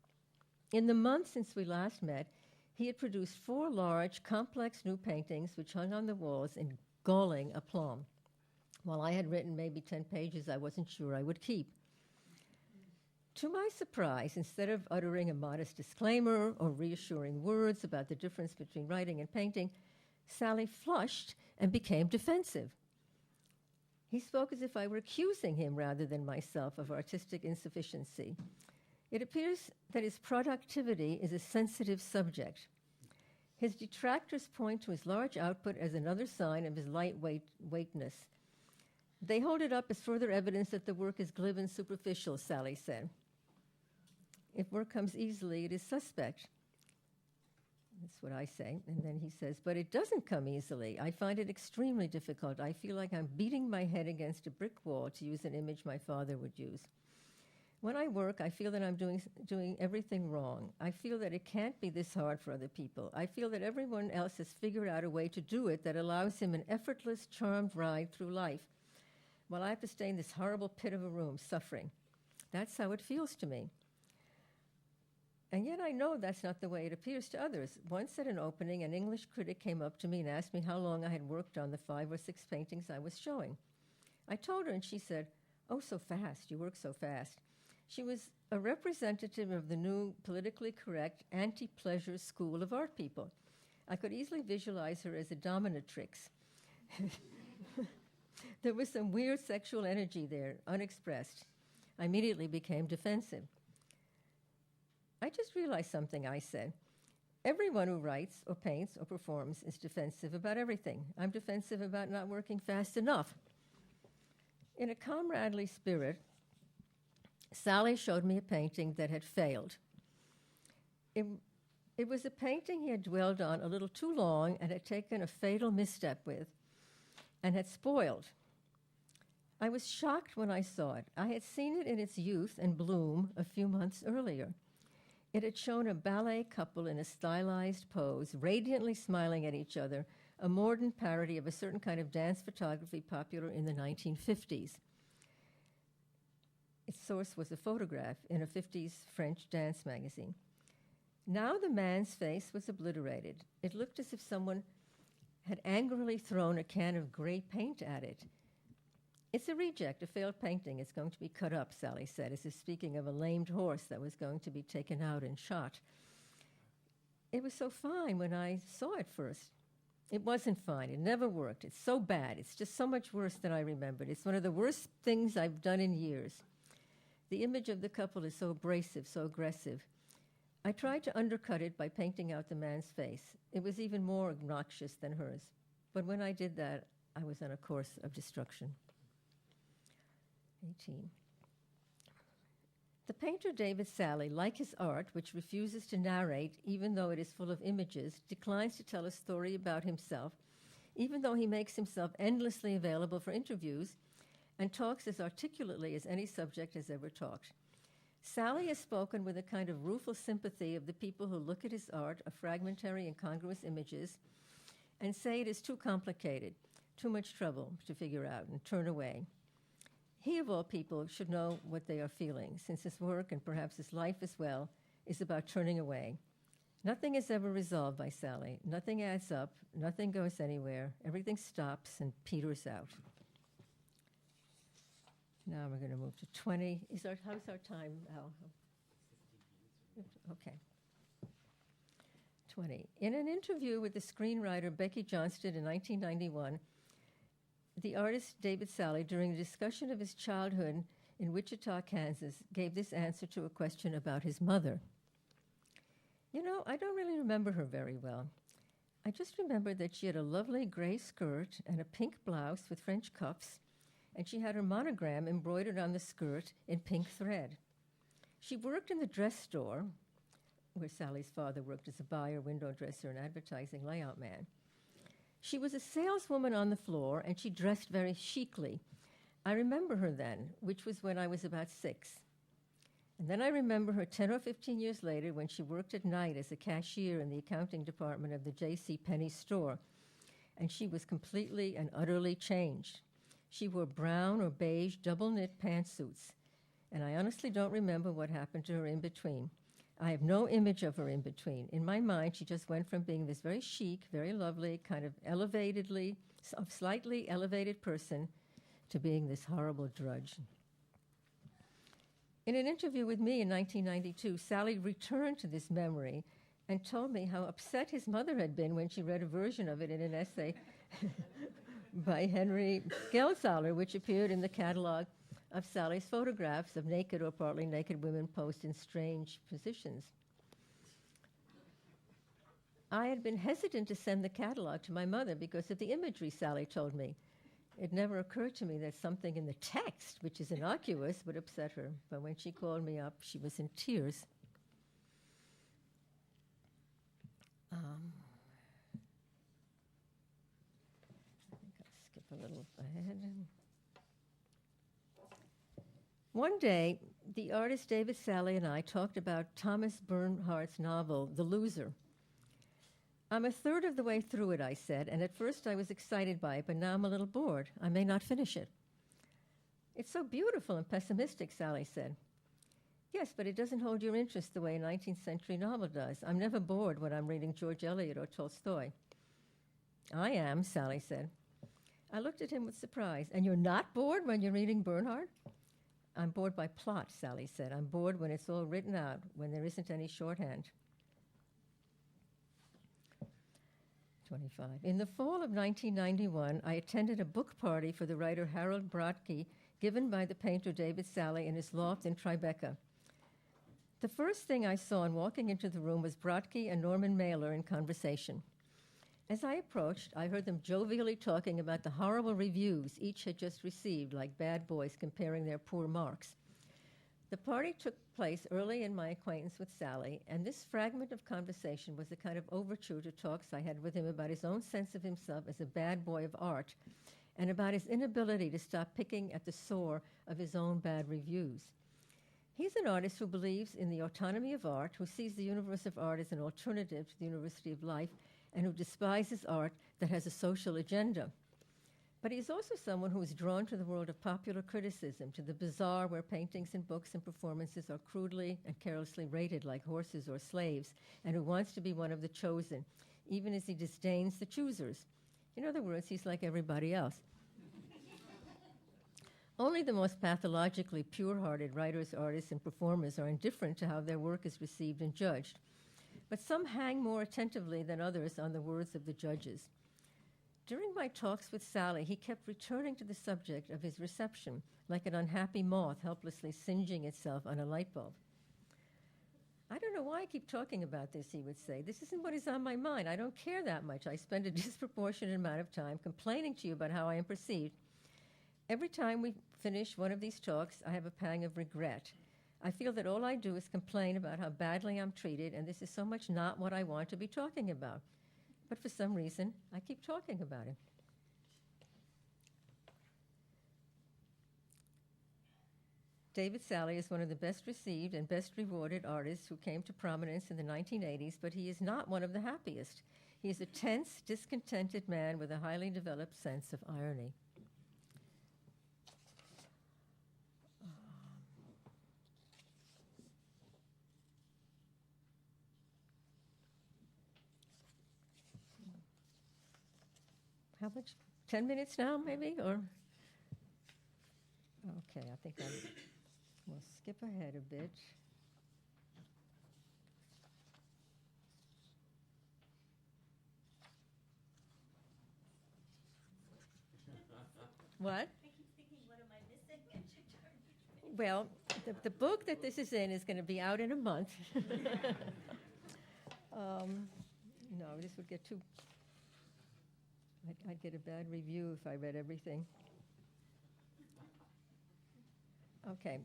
In the months since we last met, He had produced 4 large, complex new paintings which hung on the walls in galling aplomb, while I had written maybe 10 pages I wasn't sure I would keep. To my surprise, instead of uttering a modest disclaimer or reassuring words about the difference between writing and painting, Sally flushed and became defensive. He spoke as if I were accusing him rather than myself of artistic insufficiency. It appears that his productivity is a sensitive subject. His detractors point to his large output as another sign of his lightweightness. They hold it up as further evidence that the work is glib and superficial, Sally said. If work comes easily, it is suspect. That's what I say. And then he says, but it doesn't come easily. I find it extremely difficult. I feel like I'm beating my head against a brick wall, to use an image my father would use. When I work, I feel that I'm doing everything wrong. I feel that it can't be this hard for other people. I feel that everyone else has figured out a way to do it that allows him an effortless, charmed ride through life, while I have to stay in this horrible pit of a room, suffering. That's how it feels to me. And yet I know that's not the way it appears to others. Once at an opening, an English critic came up to me and asked me how long I had worked on the 5 or 6 paintings I was showing. I told her, and she said, "Oh, so fast, you work so fast." She was a representative of the new politically correct anti-pleasure school of art people. I could easily visualize her as a dominatrix. There was some weird sexual energy there, unexpressed. I immediately became defensive. I just realized something, I said. Everyone who writes or paints or performs is defensive about everything. I'm defensive about not working fast enough. In a comradely spirit, Sally showed me a painting that had failed. It was a painting he had dwelled on a little too long and had taken a fatal misstep with and had spoiled. I was shocked when I saw it. I had seen it in its youth and bloom a few months earlier. It had shown a ballet couple in a stylized pose, radiantly smiling at each other, a modern parody of a certain kind of dance photography popular in the 1950s. Its source was a photograph in a 50s French dance magazine. Now the man's face was obliterated. It looked as if someone had angrily thrown a can of gray paint at it. It's a reject, a failed painting. It's going to be cut up, Sally said, as if speaking of a lamed horse that was going to be taken out and shot. It was so fine when I saw it first. It wasn't fine. It never worked. It's so bad. It's just so much worse than I remembered. It's one of the worst things I've done in years. The image of the couple is so abrasive, so aggressive. I tried to undercut it by painting out the man's face. It was even more obnoxious than hers. But when I did that, I was on a course of destruction. 18. The painter David Sally, like his art, which refuses to narrate even though it is full of images, declines to tell a story about himself, even though he makes himself endlessly available for interviews and talks as articulately as any subject has ever talked. Sally has spoken with a kind of rueful sympathy of the people who look at his art of fragmentary, incongruous images and say it is too complicated, too much trouble to figure out, and turn away. He, of all people, should know what they are feeling, since his work, and perhaps his life as well, is about turning away. Nothing is ever resolved by Sally. Nothing adds up. Nothing goes anywhere. Everything stops and peters out. Now we're going to move to 20. How's our time, Al? Okay. 20. In an interview with the screenwriter Becky Johnston in 1991, the artist David Sally, during a discussion of his childhood in Wichita, Kansas, gave this answer to a question about his mother. You know, I don't really remember her very well. I just remember that she had a lovely gray skirt and a pink blouse with French cuffs, and she had her monogram embroidered on the skirt in pink thread. She worked in the dress store, where Sally's father worked as a buyer, window dresser, and advertising layout man. She was a saleswoman on the floor, and she dressed very chicly. I remember her then, which was when I was about 6. And then I remember her 10 or 15 years later when she worked at night as a cashier in the accounting department of the J.C. Penney store. And she was completely and utterly changed. She wore brown or beige double-knit pantsuits, and I honestly don't remember what happened to her in between. I have no image of her in between. In my mind, she just went from being this very chic, very lovely, kind of slightly elevated person to being this horrible drudge. In an interview with me in 1992, Sally returned to this memory and told me how upset his mother had been when she read a version of it in an essay by Henry Gelsaler, which appeared in the catalog of Sally's photographs of naked or partly naked women posed in strange positions. I had been hesitant to send the catalog to my mother because of the imagery, Sally told me. It never occurred to me that something in the text, which is innocuous, would upset her. But when she called me up, she was in tears. I think I'll skip a little ahead. One day, the artist David Sally and I talked about Thomas Bernhardt's novel, The Loser. I'm a third of the way through it, I said, and at first I was excited by it, but now I'm a little bored. I may not finish it. It's so beautiful and pessimistic, Sally said. Yes, but it doesn't hold your interest the way a 19th century novel does. I'm never bored when I'm reading George Eliot or Tolstoy. I am, Sally said. I looked at him with surprise. And you're not bored when you're reading Bernhardt? I'm bored by plot, Sally said. I'm bored when it's all written out, when there isn't any shorthand. 25. In the fall of 1991, I attended a book party for the writer Harold Brodkey, given by the painter David Sally in his loft in Tribeca. The first thing I saw in walking into the room was Brodkey and Norman Mailer in conversation. As I approached, I heard them jovially talking about the horrible reviews each had just received, like bad boys comparing their poor marks. The party took place early in my acquaintance with Sally, and this fragment of conversation was a kind of overture to talks I had with him about his own sense of himself as a bad boy of art, and about his inability to stop picking at the sore of his own bad reviews. He's an artist who believes in the autonomy of art, who sees the universe of art as an alternative to the University of Life, and who despises art that has a social agenda. But he's also someone who is drawn to the world of popular criticism, to the bizarre where paintings and books and performances are crudely and carelessly rated like horses or slaves, and who wants to be one of the chosen, even as he disdains the choosers. In other words, he's like everybody else. Only the most pathologically pure-hearted writers, artists, and performers are indifferent to how their work is received and judged. But some hang more attentively than others on the words of the judges. During my talks with Sally, he kept returning to the subject of his reception, like an unhappy moth helplessly singeing itself on a light bulb. I don't know why I keep talking about this, he would say. This isn't what is on my mind. I don't care that much. I spend a disproportionate amount of time complaining to you about how I am perceived. Every time we finish one of these talks, I have a pang of regret. I feel that all I do is complain about how badly I'm treated, and this is so much not what I want to be talking about. But for some reason, I keep talking about it. David Sally is one of the best received and best rewarded artists who came to prominence in the 1980s, but he is not one of the happiest. He is a tense, discontented man with a highly developed sense of irony. How much? 10 minutes now, maybe? Or okay, I think we'll skip ahead a bit. What? I keep thinking, what am I missing? Well, the book that this is in is going to be out in a month. No, this would get too... I'd get a bad review if I read everything. Okay.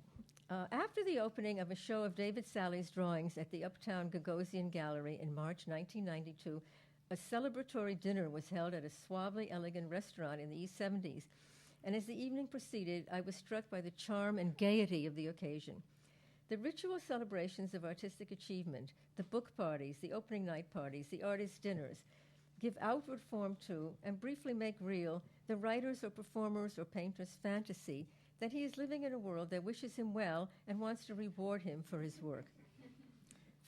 After the opening of a show of David Sally's drawings at the Uptown Gagosian Gallery in March 1992, a celebratory dinner was held at a suavely elegant restaurant in the East 70s. And as the evening proceeded, I was struck by the charm and gaiety of the occasion. The ritual celebrations of artistic achievement, the book parties, the opening night parties, the artists' dinners, give outward form to and briefly make real the writer's or performer's or painter's fantasy that he is living in a world that wishes him well and wants to reward him for his work.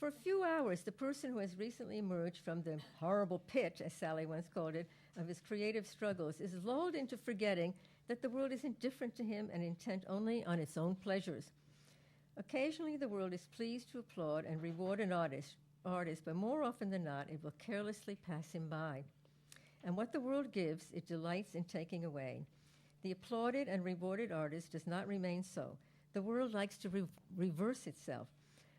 For a few hours, the person who has recently emerged from the horrible pit, as Sally once called it, of his creative struggles is lulled into forgetting that the world is indifferent to him and intent only on its own pleasures. Occasionally, the world is pleased to applaud and reward an artist, but more often than not, it will carelessly pass him by. And what the world gives, it delights in taking away. The applauded and rewarded artist does not remain so. The world likes to reverse itself.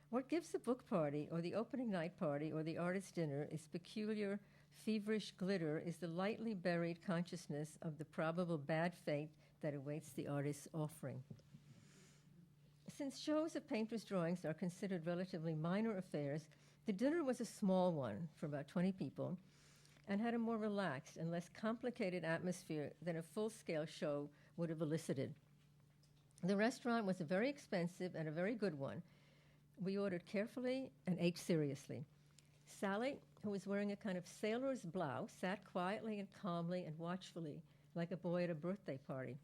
What gives the book party or the opening night party or the artist's dinner its peculiar, feverish glitter is the lightly buried consciousness of the probable bad fate that awaits the artist's offering. Since shows of painters' drawings are considered relatively minor affairs, the dinner was a small one for about 20 people and had a more relaxed and less complicated atmosphere than a full-scale show would have elicited. The restaurant was a very expensive and a very good one. We ordered carefully and ate seriously. Sally, who was wearing a kind of sailor's blouse, sat quietly and calmly and watchfully, like a boy at a birthday party.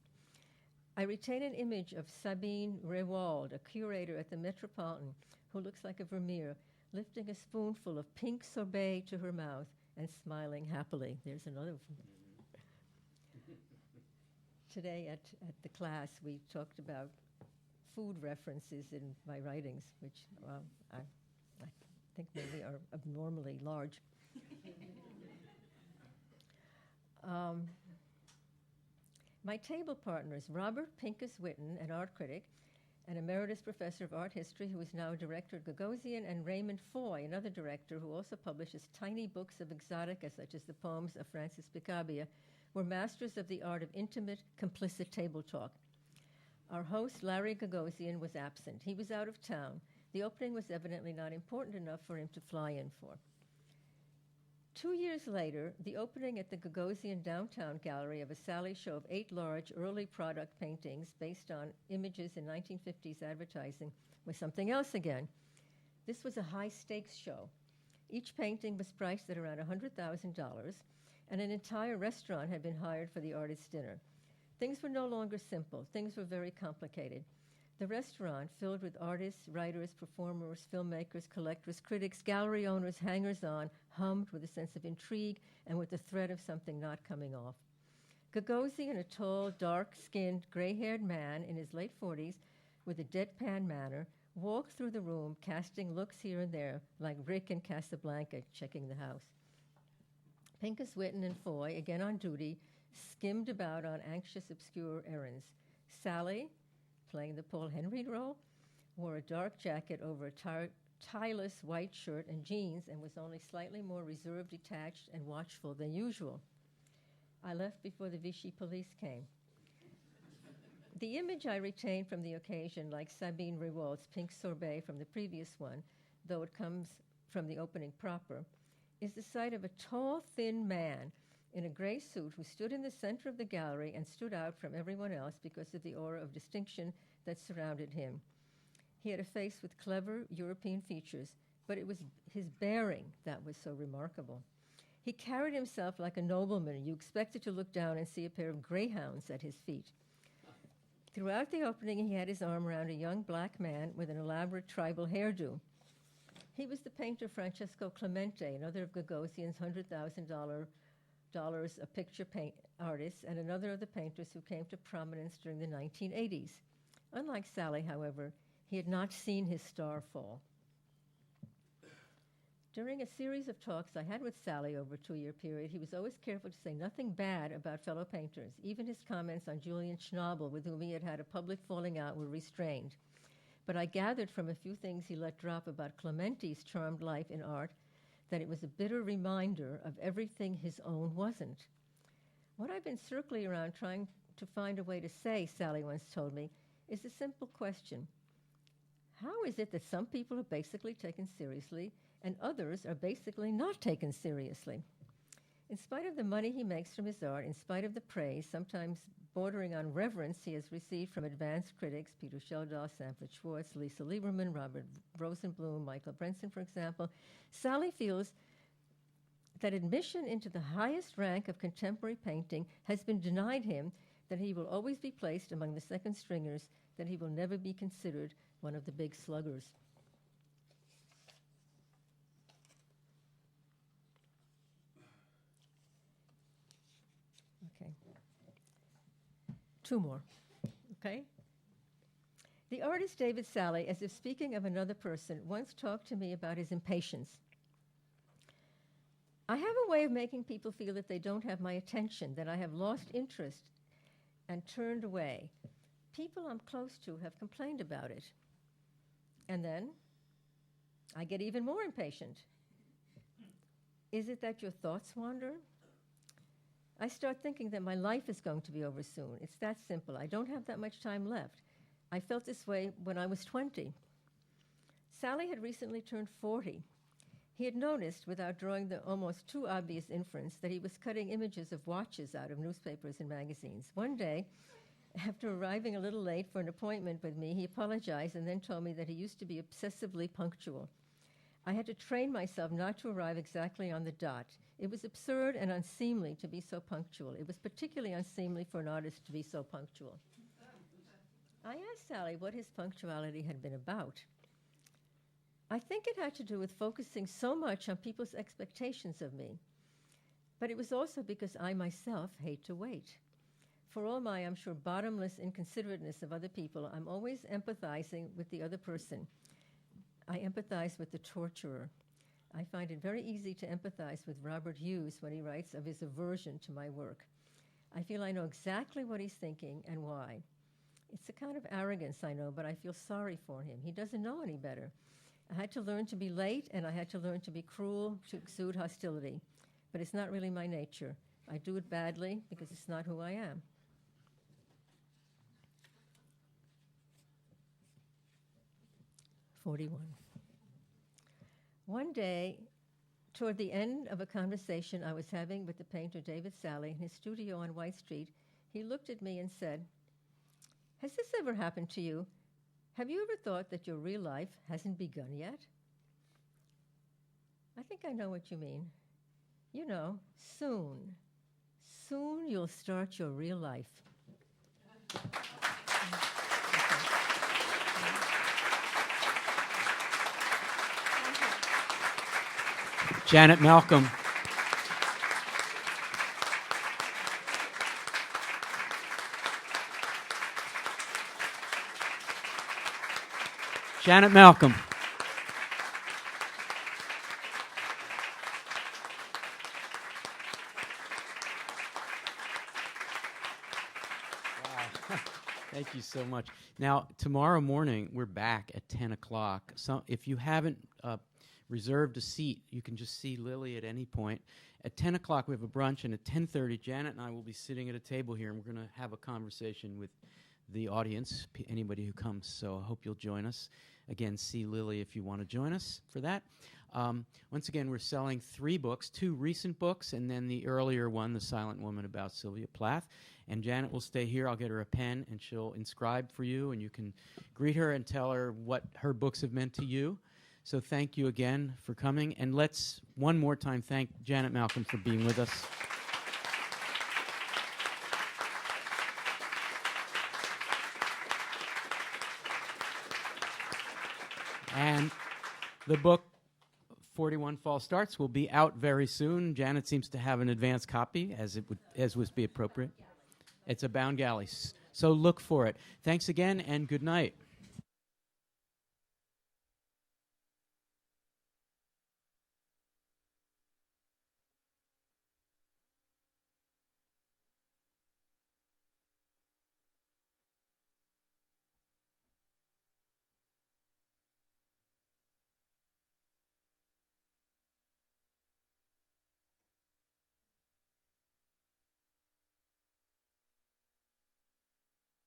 I retain an image of Sabine Rewald, a curator at the Metropolitan, who looks like a Vermeer, lifting a spoonful of pink sorbet to her mouth and smiling happily. There's another one. Today at the class, we talked about food references in my writings, which I think maybe are abnormally large. My table partners, Robert Pincus Witten, an art critic, an emeritus professor of art history who is now director at Gagosian, and Raymond Foy, another director who also publishes tiny books of exotica, such as the poems of Francis Picabia, were masters of the art of intimate, complicit table talk. Our host, Larry Gagosian, was absent. He was out of town. The opening was evidently not important enough for him to fly in for. 2 years later, the opening at the Gagosian Downtown Gallery of a Sally show of 8 large early product paintings based on images in 1950s advertising was something else again. This was a high-stakes show. Each painting was priced at around $100,000, and an entire restaurant had been hired for the artist's dinner. Things were no longer simple. Things were very complicated. The restaurant, filled with artists, writers, performers, filmmakers, collectors, critics, gallery owners, hangers-on, hummed with a sense of intrigue and with the threat of something not coming off. Gagosian, a tall, dark-skinned, gray-haired man in his late 40s with a deadpan manner, walked through the room, casting looks here and there, like Rick in Casablanca checking the house. Pincus Witten and Foy, again on duty, skimmed about on anxious, obscure errands. Sally, playing the Paul Henry role, wore a dark jacket over a tieless white shirt and jeans and was only slightly more reserved, detached, and watchful than usual. I left before the Vichy police came. The image I retained from the occasion, like Sabine Rewald's pink sorbet from the previous one, though it comes from the opening proper, is the sight of a tall, thin man in a gray suit who stood in the center of the gallery and stood out from everyone else because of the aura of distinction that surrounded him. He had a face with clever European features, but it was his bearing that was so remarkable. He carried himself like a nobleman. You expected to look down and see a pair of greyhounds at his feet. Throughout the opening, he had his arm around a young black man with an elaborate tribal hairdo. He was the painter Francesco Clemente, another of Gagosian's $100,000 a picture paint artists, and another of the painters who came to prominence during the 1980s. Unlike Sally, however, he had not seen his star fall. During a series of talks I had with Sally over a 2-year period, he was always careful to say nothing bad about fellow painters. Even his comments on Julian Schnabel, with whom he had had a public falling out, were restrained. But I gathered from a few things he let drop about Clemente's charmed life in art that it was a bitter reminder of everything his own wasn't. What I've been circling around trying to find a way to say, Sally once told me, is a simple question. How is it that some people are basically taken seriously and others are basically not taken seriously? In spite of the money he makes from his art, in spite of the praise, sometimes bordering on reverence, he has received from advanced critics, Peter Schjeldahl, Sanford Schwartz, Lisa Lieberman, Robert Rosenblum, Michael Brenson, for example, Sally feels that admission into the highest rank of contemporary painting has been denied him, that he will always be placed among the second stringers, that he will never be considered one of the big sluggers. 2 more. Okay? The artist David Sally, as if speaking of another person, once talked to me about his impatience. I have a way of making people feel that they don't have my attention, that I have lost interest and turned away. People I'm close to have complained about it. And then I get even more impatient. Is it that your thoughts wander? I start thinking that my life is going to be over soon. It's that simple. I don't have that much time left. I felt this way when I was 20. Sally had recently turned 40. He had noticed, without drawing the almost too obvious inference, that he was cutting images of watches out of newspapers and magazines. One day, after arriving a little late for an appointment with me, he apologized and then told me that he used to be obsessively punctual. I had to train myself not to arrive exactly on the dot. It was absurd and unseemly to be so punctual. It was particularly unseemly for an artist to be so punctual. I asked Sally what his punctuality had been about. I think it had to do with focusing so much on people's expectations of me. But it was also because I myself hate to wait. For all my, I'm sure, bottomless inconsiderateness of other people, I'm always empathizing with the other person. I empathize with the torturer. I find it very easy to empathize with Robert Hughes when he writes of his aversion to my work. I feel I know exactly what he's thinking and why. It's a kind of arrogance, I know, but I feel sorry for him. He doesn't know any better. I had to learn to be late, and I had to learn to be cruel, to exude hostility. But it's not really my nature. I do it badly because it's not who I am. One day, toward the end of a conversation I was having with the painter David Sally in his studio on White Street, he looked at me and said, "Has this ever happened to you? Have you ever thought that your real life hasn't begun yet?" I think I know what you mean. You know, soon. Soon you'll start your real life. Janet Malcolm. Janet Malcolm. Wow. Thank you so much. Now, tomorrow morning, we're back at 10 o'clock. So if you haven't reserved a seat, you can just see Lily at any point. At 10 o'clock, we have a brunch, and at 10:30, Janet and I will be sitting at a table here, and we're going to have a conversation with the audience, anybody who comes. So I hope you'll join us. Again, see Lily if you want to join us for that. Once again, we're selling 3 books, 2 recent books, and then the earlier one, The Silent Woman, about Sylvia Plath. And Janet will stay here. I'll get her a pen, and she'll inscribe for you, and you can greet her and tell her what her books have meant to you. So thank you again for coming. And let's, one more time, thank Janet Malcolm for being with us. And the book, 41 False Starts, will be out very soon. Janet seems to have an advance copy, as would be appropriate. It's a bound galley. So look for it. Thanks again, and good night.